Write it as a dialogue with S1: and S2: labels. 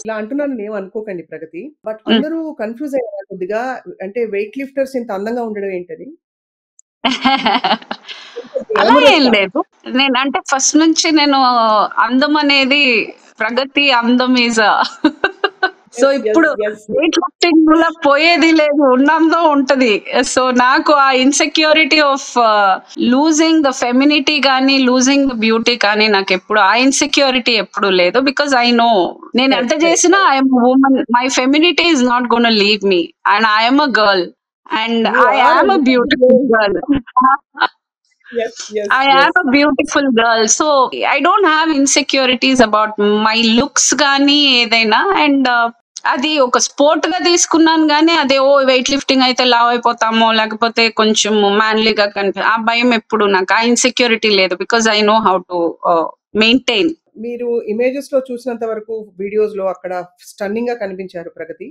S1: ఇలా అంటున్నానని ఏమి అనుకోకండి ప్రగతి. బట్ అందరూ కన్‌ఫ్యూజ్ అయ్యారు కొద్దిగా. అంటే వెయిట్ లిఫ్టర్స్ ఇంత అందంగా ఉండడం ఏంటని? కొంచెం
S2: అలా ఏం
S1: గ్లామరస్‌గా.
S2: లేదు. అంటే ఫస్ట్ నుంచి నేను అందం అనేది ప్రగతి అందం ఈజ్ సో
S1: యెస్. యెస్.
S2: ఇప్పుడు
S1: యెస్.
S2: వెయిట్ లిఫ్టింగ్ వల్ల పోయేది లేదు. ఉన్న అందం ఉంటది. సో నాకు ఆ insecurity of losing the femininity గాని, లూజింగ్ ద బ్యూటీ కానీ నాకెప్పుడు ఆ ఇన్‌సెక్యూరిటీ ఎప్పుడు లేదు. బికాజ్ ఐ నో నేను ఎంత
S1: కరెక్ట్. కరెక్ట్.
S2: చేసినా
S1: correct.
S2: I am a woman. My femininity is not gonna leave me. And I am a girl. And
S1: you
S2: I
S1: are a
S2: am a
S1: beautiful
S2: beautiful
S1: girl.
S2: Girl.
S1: Yes. Yes.
S2: I am
S1: yes.
S2: a beautiful girl. So I don't have insecurities about my looks గానీ ఏదైనా. And అది ఒక sport గా తీసుకున్నాను గానీ అదే weight lifting అయితే లావ్ అయిపోతామో లేకపోతే కొంచెం మ్యాన్లీగా ఆ భయం ఎప్పుడు నాకు ఆ ఇన్సెక్యూరిటీ లేదు. Because I know how to maintain.
S1: మీరు ఇమేజెస్‌లో చూసినంత వరకు వీడియోస్‌లో అక్కడ స్టన్నింగ్‌గా కనిపించారు ప్రగతి.